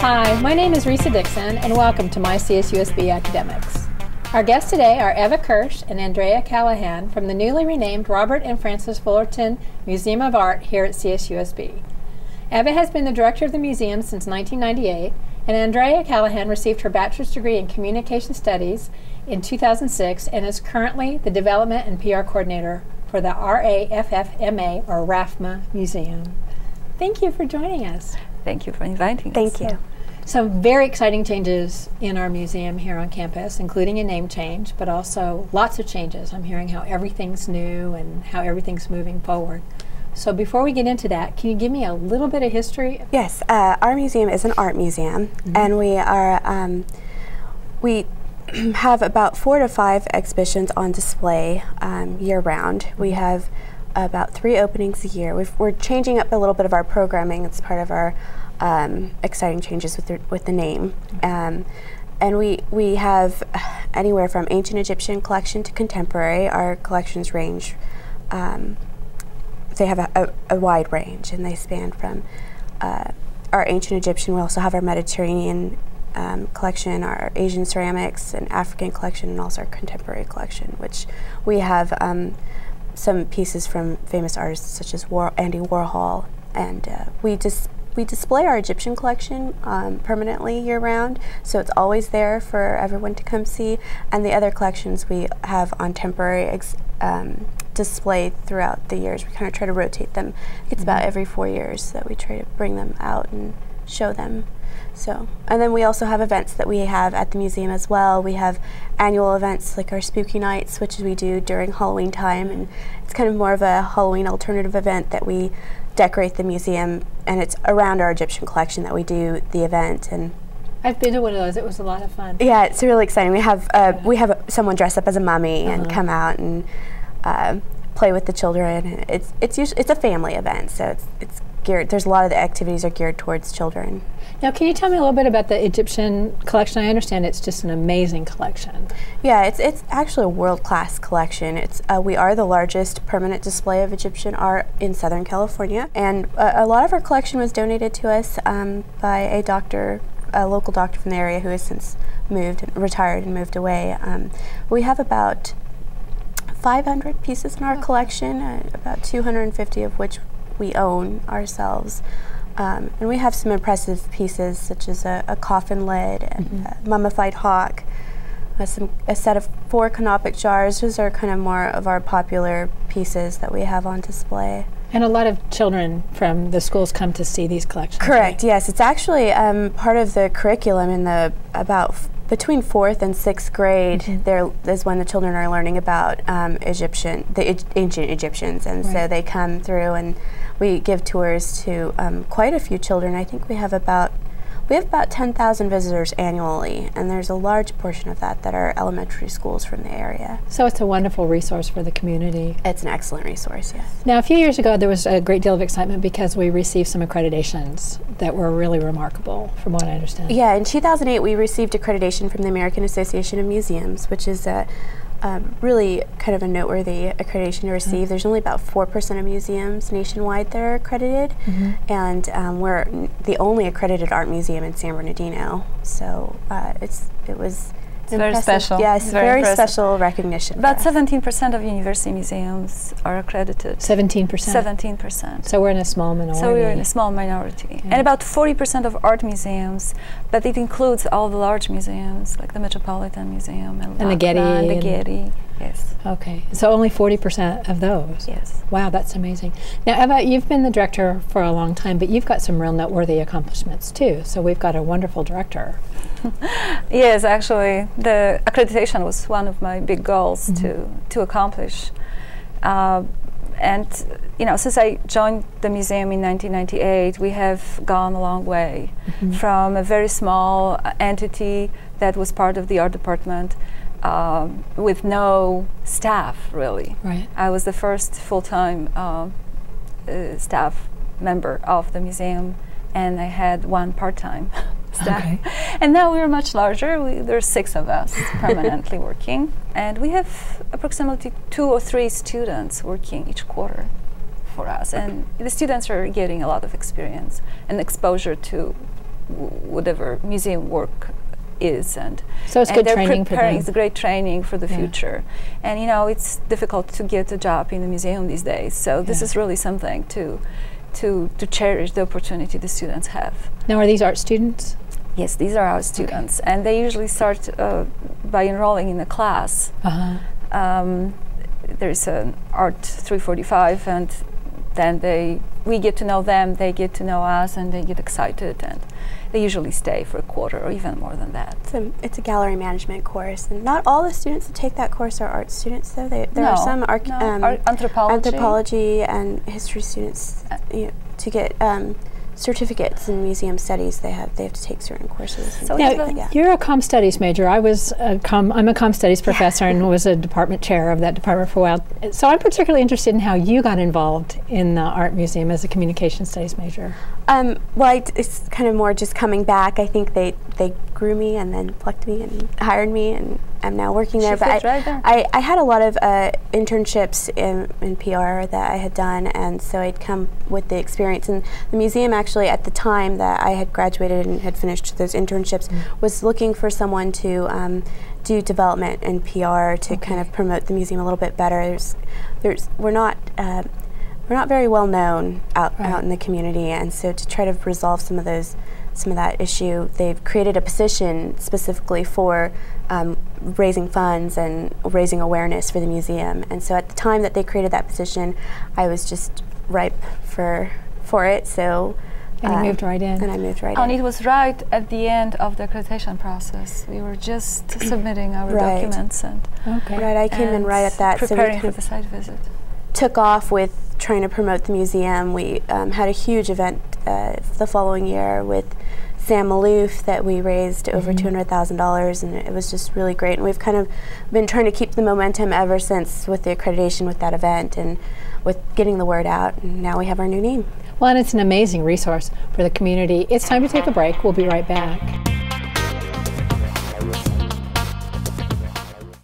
Hi, my name is Risa Dixon, and welcome to MyCSUSB Academics. Our guests today are Eva Kirsch and Andrea Callahan from the newly renamed Robert and Frances Fullerton Museum of Art here at CSUSB. Eva has been the director of the museum since 1998, and Andrea Callahan received her bachelor's degree in communication studies in 2006 and is currently the development and PR coordinator for the RAFFMA, or RAFFMA Museum. Thank you for joining us. Thank you for inviting us. Thank you. Some very exciting changes in our museum here on campus, including a name change, but also lots of changes. I'm hearing how everything's new and how everything's moving forward. So before we get into that, can you give me a little bit of history? Yes, our museum is an art museum, and we have about 4 to 5 exhibitions on display year-round. We have about 3 openings a year. We're changing up a little bit of our programming. It's part of our exciting changes with the name. And we have anywhere from ancient Egyptian collection to contemporary. Our collections range, they have a wide range, and they span from our ancient Egyptian. We also have our Mediterranean collection, our Asian ceramics, and African collection, and also our contemporary collection, which we have some pieces from famous artists such as Andy Warhol, and we display our Egyptian collection permanently year-round, so it's always there for everyone to come see, and the other collections we have on temporary display throughout the years. We kind of try to rotate them. It's about every 4 years that we try to bring them out and show them. So, and then we also have events that we have at the museum as well. We have annual events like our Spooky Nights, which we do during Halloween time, and it's kind of more of a Halloween alternative event that we decorate the museum, and it's around our Egyptian collection that we do the event. And I've been to one of those. It was a lot of fun. Yeah, it's really exciting. We have someone dress up as a mummy and come out and play with the children. It's a family event, so it's geared. There's a lot of the activities are geared towards children. Now, can you tell me a little bit about the Egyptian collection? I understand it's just an amazing collection. Yeah, it's actually a world-class collection. We are the largest permanent display of Egyptian art in Southern California, and a lot of our collection was donated to us by a local doctor from the area who has since retired and moved away. We have about 500 pieces in our collection, about 250 of which we own ourselves. And we have some impressive pieces such as a coffin lid, and a mummified hawk, a set of 4 canopic jars. Those are kind of more of our popular pieces that we have on display. And a lot of children from the schools come to see these collections. Correct, right? yes. It's actually part of the curriculum in between 4th and 6th grade. There is when the children are learning about ancient Egyptians, and so they come through and we give tours to quite a few children. I think we have about 10,000 visitors annually, and there's a large portion of that are elementary schools from the area. So it's a wonderful resource for the community. It's an excellent resource, yes. Now, a few years ago, there was a great deal of excitement because we received some accreditations that were really remarkable, from what I understand. Yeah, in 2008, we received accreditation from the American Association of Museums, which is really kind of a noteworthy accreditation to receive. There's only about 4% of museums nationwide that are accredited, and we're the only accredited art museum in San Bernardino. So it was very special. Yes, very special recognition. About 17% of university museums are accredited. 17%? 17%. So we're in a small minority. So we're in a small minority. And about 40% of art museums, but it includes all the large museums, like the Metropolitan Museum and the Getty. And the Getty, yes. Okay, so only 40% of those? Yes. Wow, that's amazing. Now, Eva, you've been the director for a long time, but you've got some real noteworthy accomplishments too, so we've got a wonderful director. Yes, actually, the accreditation was one of my big goals to accomplish. And you know, since I joined the museum in 1998, we have gone a long way from a very small entity that was part of the art department with no staff, really. Right. I was the first full-time staff member of the museum, and I had 1 part-time staff. Okay. And now we're much larger. There's 6 of us permanently working, and we have approximately 2 or 3 students working each quarter for us. And the students are getting a lot of experience and exposure to whatever museum work is, and so it's good training for them. It's a great training for the future. And you know, it's difficult to get a job in a museum these days, so this is really something to cherish the opportunity the students have. Now, are these art students? Yes, these are our students, and they usually start by enrolling in a class. There's an Art 345, and then we get to know them, they get to know us, and they get excited, and they usually stay for a quarter or even more than that. It's a gallery management course, and not all the students that take that course are art students, though. There are some anthropology and history students. To get certificates in museum studies, they have to take certain courses. So you're a comm studies major. I'm a comm studies professor and was a department chair of that department for a while. So I'm particularly interested in how you got involved in the art museum as a communication studies major. Well, it's kind of more just coming back. I think they grew me and then plucked me and hired me, and I'm now working there. But I had a lot of internships in PR that I had done, and so I'd come with the experience. And the museum actually, at the time that I had graduated and had finished those internships, was looking for someone to do development and PR to kind of promote the museum a little bit better. We're not very well known out in the community, and so to try to resolve some of that issue, they've created a position specifically for raising funds and raising awareness for the museum. And so at the time that they created that position, I was just ripe for it. So and you moved right in. And I moved right in. And it was right at the end of the accreditation process. We were just submitting our documents and I came in right at that. Preparing for the site visit. Took off with trying to promote the museum. We had a huge event the following year with Sam Malouf that we raised over $200,000, and it was just really great. And we've kind of been trying to keep the momentum ever since with the accreditation, with that event, and with getting the word out. And now we have our new name. Well, and it's an amazing resource for the community. It's time to take a break. We'll be right back.